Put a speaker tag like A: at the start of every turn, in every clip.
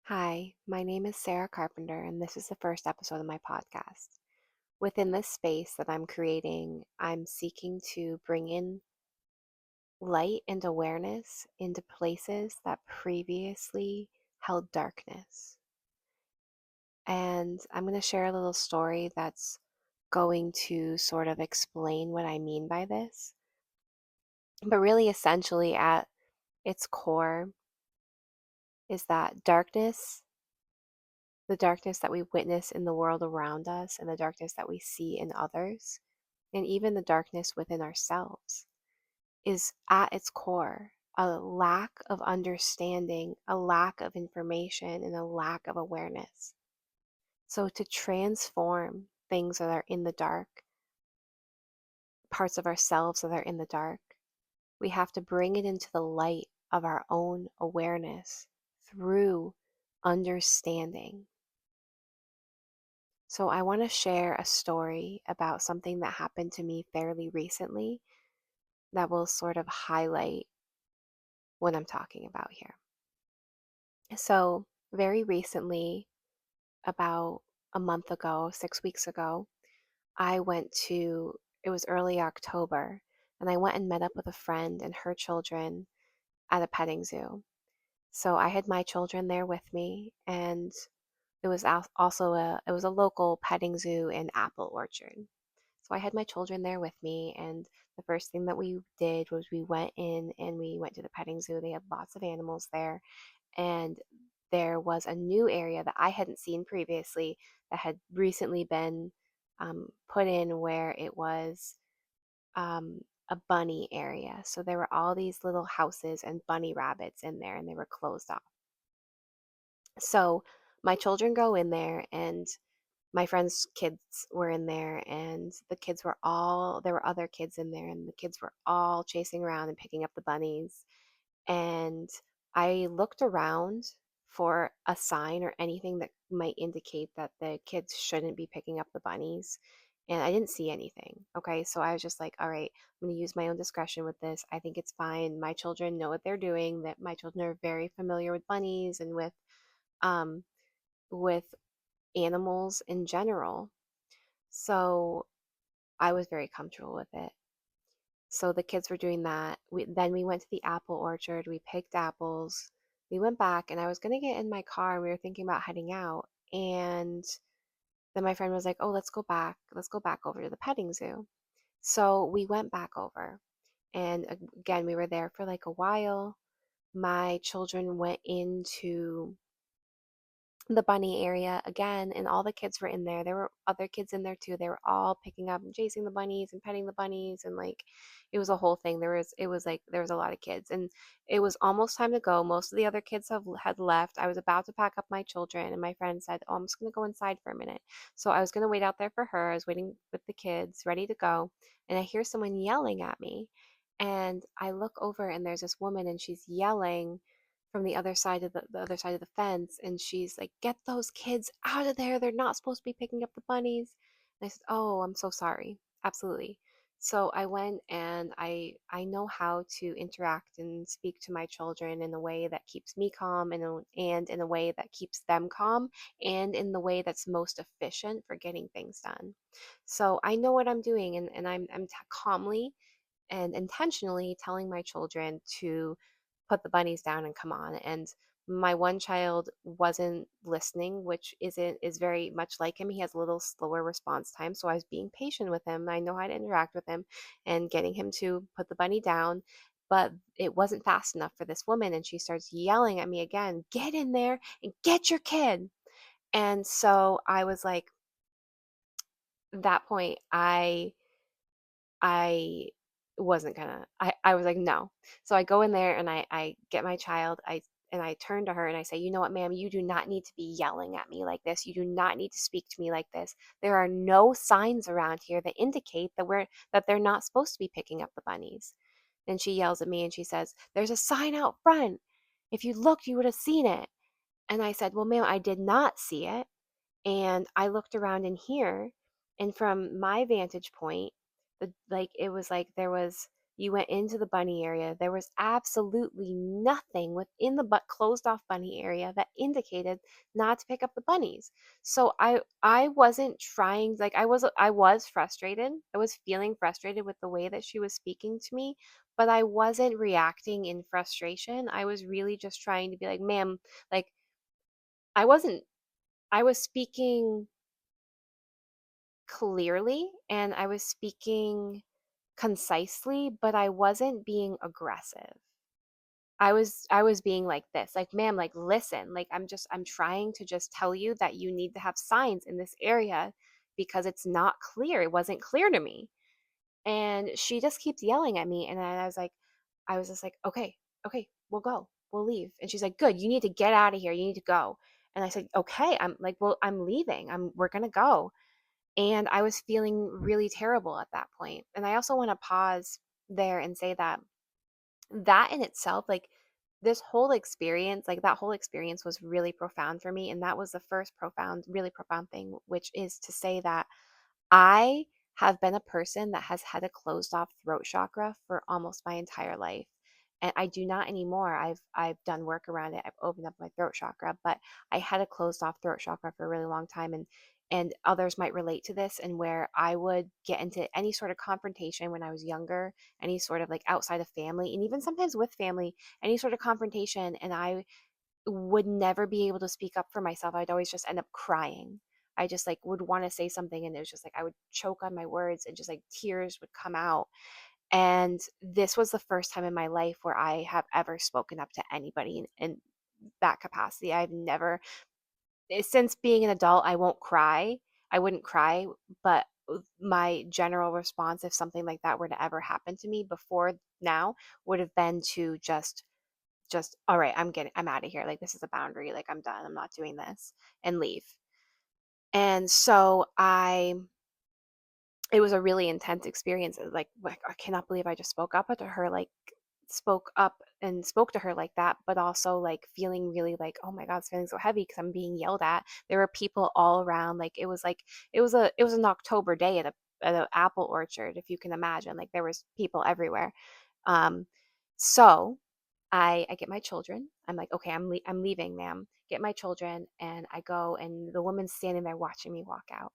A: Hi, my name is Sarah Carpenter, and this is the first episode of my podcast. Within this space that I'm creating, I'm seeking to bring in light and awareness into places that previously held darkness. And I'm going to share a little story that's going to sort of explain what I mean by this. But really, essentially, at its core, is that darkness, the darkness that we witness in the world around us, and the darkness that we see in others, and even the darkness within ourselves, is at its core a lack of understanding, a lack of information, and a lack of awareness. So, to transform things that are in the dark, parts of ourselves that are in the dark, we have to bring it into the light of our own awareness through understanding. So, I want to share a story about something that happened to me fairly recently that will sort of highlight what I'm talking about here. So, very recently, about a month ago, 6 weeks ago, it was early October, and I went and met up with a friend and her children at a petting zoo. So I had my children there with me, and it was a local petting zoo and apple orchard. So I had my children there with me, and the first thing that we did was we went in and we went to the petting zoo. They had lots of animals there, and there was a new area that I hadn't seen previously that had recently been put in where it was a bunny area. So there were all these little houses and bunny rabbits in there, and they were closed off. So my children go in there, and my friend's kids were in there, and there were other kids in there, and the kids were all chasing around and picking up the bunnies. And I looked around for a sign or anything that might indicate that the kids shouldn't be picking up the bunnies. And I didn't see anything. Okay. So I was just like, all right, I'm going to use my own discretion with this. I think it's fine. My children know what they're doing, that my children are very familiar with bunnies and um, with animals in general. So I was very comfortable with it. So the kids were doing that. Then we went to the apple orchard. We picked apples. We went back, and I was going to get in my car, and we were thinking about heading out. And then my friend was like, "Oh, let's go back. Let's go back over to the petting zoo." So we went back over. And again, we were there for like a while. My children went into the bunny area again, and all the kids were in there. There were other kids in there too. They were all picking up and chasing the bunnies and petting the bunnies, and like it was a whole thing. It was like there was a lot of kids, and it was almost time to go. Most of the other kids had left. I was about to pack up my children, and my friend said, "Oh, I'm just gonna go inside for a minute." So I was gonna wait out there for her. I was waiting with the kids, ready to go, and I hear someone yelling at me, and I look over, and there's this woman, and she's yelling from the other side of the fence, and she's like, "Get those kids out of there, they're not supposed to be picking up the bunnies." And I said, "Oh, I'm so sorry." Absolutely. So I went, and I know how to interact and speak to my children in a way that keeps me calm, and in a way that keeps them calm, and in the way that's most efficient for getting things done. So I know what I'm doing, and calmly and intentionally telling my children to put the bunnies down and come on. And my one child wasn't listening, which is very much like him. He has a little slower response time. So I was being patient with him. I know how to interact with him and getting him to put the bunny down. But it wasn't fast enough for this woman. And she starts yelling at me again, "Get in there and get your kid." And so I was like, at that point, I wasn't gonna. I was like, no. So I go in there, and I get my child. I turn to her, and I say, "You know what, ma'am? You do not need to be yelling at me like this. You do not need to speak to me like this. There are no signs around here that indicate that they're not supposed to be picking up the bunnies." And she yells at me, and she says, "There's a sign out front. If you looked, you would have seen it." And I said, "Well, ma'am, I did not see it." And I looked around in here, and from my vantage point, it was like there was You went into the bunny area. There was absolutely nothing within the closed off bunny area that indicated not to pick up the bunnies. So I wasn't trying, like I was frustrated. I was feeling frustrated with the way that she was speaking to me, but I wasn't reacting in frustration. I was really just trying to be like, "Ma'am, like I wasn't I was speaking clearly and I was speaking concisely, but I wasn't being aggressive. I was being like this, like, ma'am, like, listen, like, I'm trying to just tell you that you need to have signs in this area because it's not clear. It wasn't clear to me. And she just keeps yelling at me. And I was like, I was just like, okay, okay, we'll go. We'll leave. And she's like, good, you need to get out of here. You need to go. And I said, okay. I'm like, well, I'm leaving. We're gonna go. And I was feeling really terrible at that point. And I also want to pause there and say that that in itself, like this whole experience, like that whole experience was really profound for me. And that was the first profound, really profound thing, which is to say that I have been a person that has had a closed off throat chakra for almost my entire life. And I do not anymore. I've done work around it. I've opened up my throat chakra, but I had a closed off throat chakra for a really long time, and others might relate to this, and where I would get into any sort of confrontation when I was younger, any sort of like outside of family, and even sometimes with family, any sort of confrontation, and I would never be able to speak up for myself. I'd always just end up crying. I just like would want to say something and it was just like I would choke on my words and just like tears would come out. And this was the first time in my life where I have ever spoken up to anybody in that capacity. I've never, since being an adult, I won't cry. I wouldn't cry, but my general response if something like that were to ever happen to me before now would have been to just all right, I'm out of here, like this is a boundary, like I'm done, I'm not doing this, and leave. And so I it was a really intense experience, like I cannot believe I just spoke up to her, like spoke up and spoke to her like that, but also like feeling really like, oh my god, it's feeling so heavy because I'm being yelled at. There were people all around, like it was an October day at an apple orchard, if you can imagine, like there was people everywhere. um so I get my children. I'm like, okay, I'm leaving, ma'am. Get my children, and I go, and the woman's standing there watching me walk out,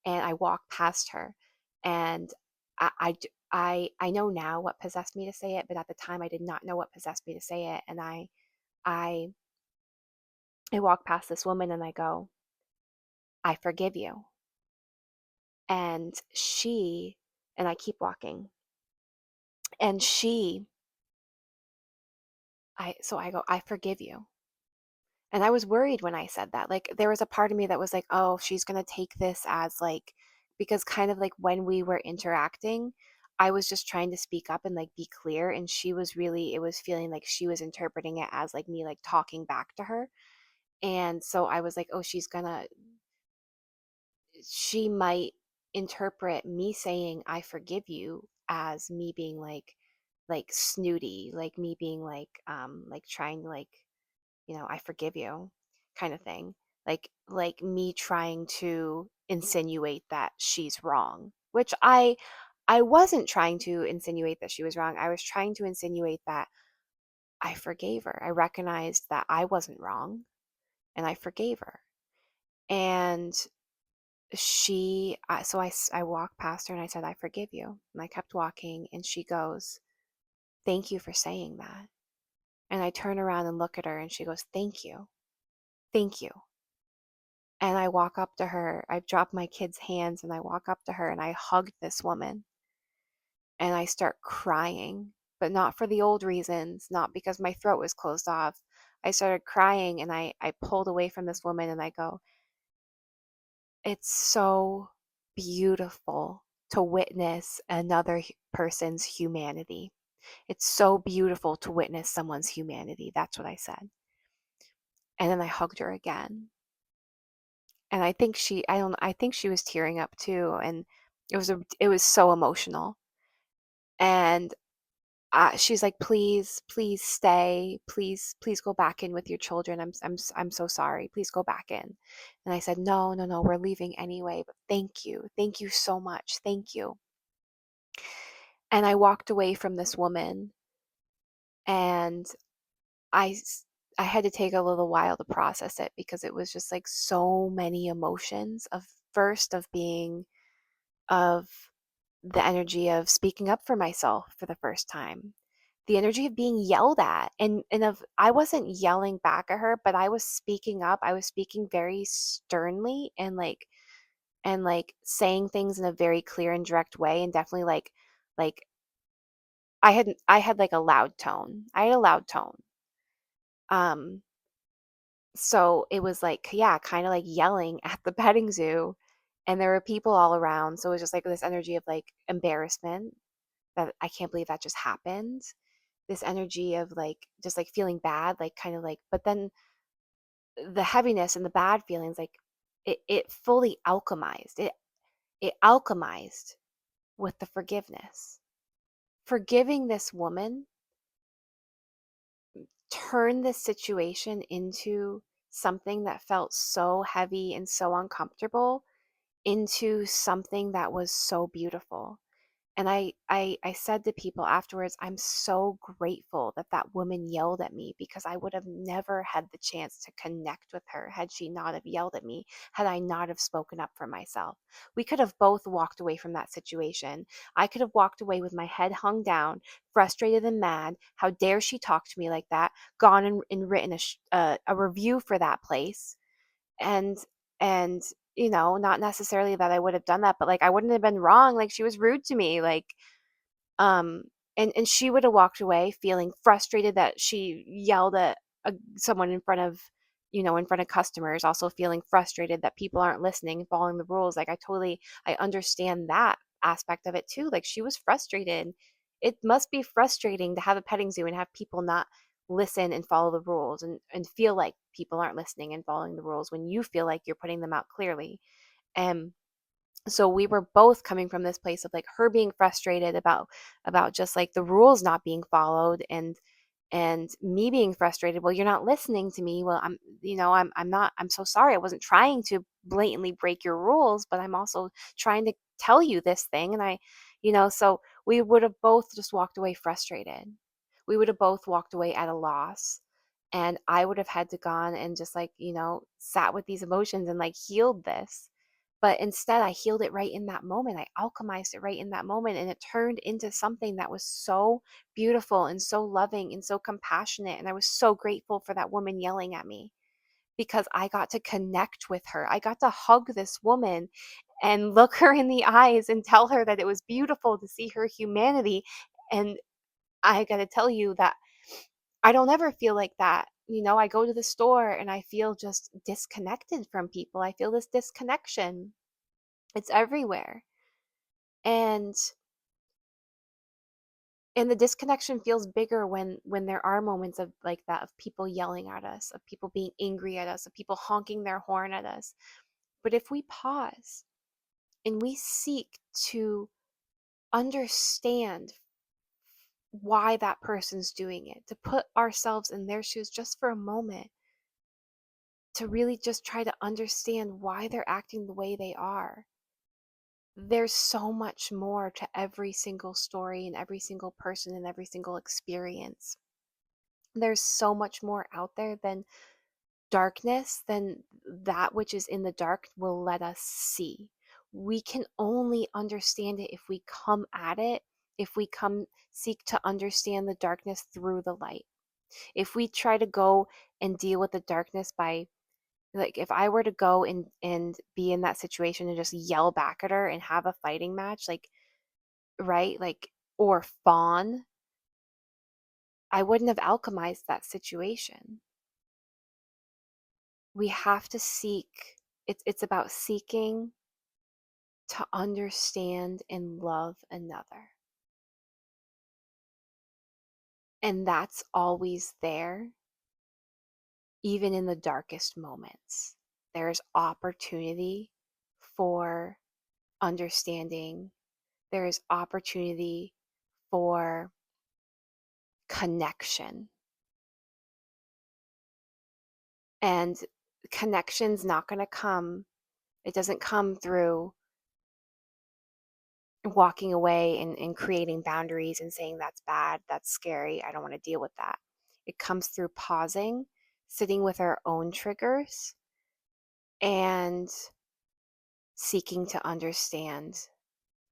A: and I walk past her, and I know now what possessed me to say it, but at the time I did not know what possessed me to say it, and I I walk past this woman and I go, I forgive you, and I keep walking, and I go, I forgive you. And I was worried when I said that. Like, there was a part of me that was like, oh, she's going to take this as like, because kind of like when we were interacting, I was just trying to speak up and like be clear. And she was really, it was feeling like she was interpreting it as like me like talking back to her. And so I was like, oh, she might interpret me saying, I forgive you as me being like snooty, like me being like trying to like, I forgive you kind of thing. Like me trying to insinuate that she's wrong, which I wasn't trying to insinuate that she was wrong. I was trying to insinuate that I forgave her. I recognized that I wasn't wrong and I forgave her. And I walked past her and I said, I forgive you. And I kept walking and she goes, thank you for saying that. And I turn around and look at her and she goes, thank you. Thank you. And I walk up to her. I drop my kid's hands and I walk up to her and I hug this woman and I start crying, but not for the old reasons, not because my throat was closed off. I started crying and I pulled away from this woman and I go, it's so beautiful to witness another person's humanity. It's so beautiful to witness someone's humanity. That's what I said. And then I hugged her again. And I think she was tearing up too. And it was so emotional. And she's like, please, please stay. Please go back in with your children. I'm so sorry. Please go back in. And I said, no, no, no, we're leaving anyway. But thank you so much. Thank you. And I walked away from this woman, and I s- I had to take a little while to process it because it was just like so many emotions of first of being of the energy of speaking up for myself for the first time. The energy of being yelled at, and of I wasn't yelling back at her, but I was speaking up. I was speaking very sternly and like saying things in a very clear and direct way, and definitely like I had like a loud tone. I had a loud tone. Um so it was like, yeah, kind of like yelling at the petting zoo, and there were people all around. So it was just like this energy of like embarrassment, that I can't believe that just happened. This energy of like just like feeling bad, like kind of like, but then the heaviness and the bad feelings, like it fully alchemized. It alchemized with the forgiveness. Forgiving this woman turned this situation into something that felt so heavy and so uncomfortable into something that was so beautiful. And I said to people afterwards, I'm so grateful that that woman yelled at me, because I would have never had the chance to connect with her had she not have yelled at me, had I not have spoken up for myself. We could have both walked away from that situation. I could have walked away with my head hung down, frustrated and mad. How dare she talk to me like that? Gone and written a review for that place, and and not necessarily that I would have done that, but like I wouldn't have been wrong. Like, she was rude to me, like, um and she would have walked away feeling frustrated that she yelled at someone in front of in front of customers, also feeling frustrated that people aren't listening and following the rules. Like, I understand that aspect of it too. Like, she was frustrated. It must be frustrating to have a petting zoo and have people not listen and follow the rules, and feel like people aren't listening and following the rules when you feel like you're putting them out clearly. And so we were both coming from this place of like her being frustrated about just like the rules not being followed, and me being frustrated. Well, you're not listening to me. Well, I'm not, I'm so sorry. I wasn't trying to blatantly break your rules, but I'm also trying to tell you this thing. And so we would have both just walked away frustrated. We would have both walked away at a loss. And I would have had to gone and just like, sat with these emotions and like healed this. But instead, I healed it right in that moment. I alchemized it right in that moment, and it turned into something that was so beautiful and so loving and so compassionate. And I was so grateful for that woman yelling at me, because I got to connect with her. I got to hug this woman and look her in the eyes and tell her that it was beautiful to see her humanity. And I got to tell you that I don't ever feel like that. I go to the store and I feel just disconnected from people. I feel this disconnection. It's everywhere. And the disconnection feels bigger when there are moments of like that, of people yelling at us, of people being angry at us, of people honking their horn at us. But if we pause and we seek to understand why that person's doing it, to put ourselves in their shoes just for a moment, to really just try to understand why they're acting the way they are, there's so much more to every single story and every single person and every single experience. There's so much more out there than darkness, than that which is in the dark will let us see. We can only understand it if we come at it, if we come seek to understand the darkness through the light. If we try to go and deal with the darkness by, like, if I were to go and be in that situation and just yell back at her and have a fighting match, like, right, like, or fawn, I wouldn't have alchemized that situation. We have to seek. It's about seeking to understand and love another. And that's always there, even in the darkest moments. There's opportunity for understanding. There is opportunity for connection. And connection's not going to come, it doesn't come through walking away and creating boundaries and saying that's bad, that's scary, I don't want to deal with that. It comes through pausing, sitting with our own triggers, and seeking to understand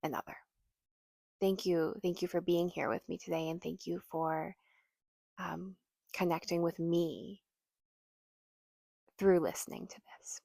A: another. Thank you. Thank you for being here with me today. And thank you for um, connecting with me through listening to this.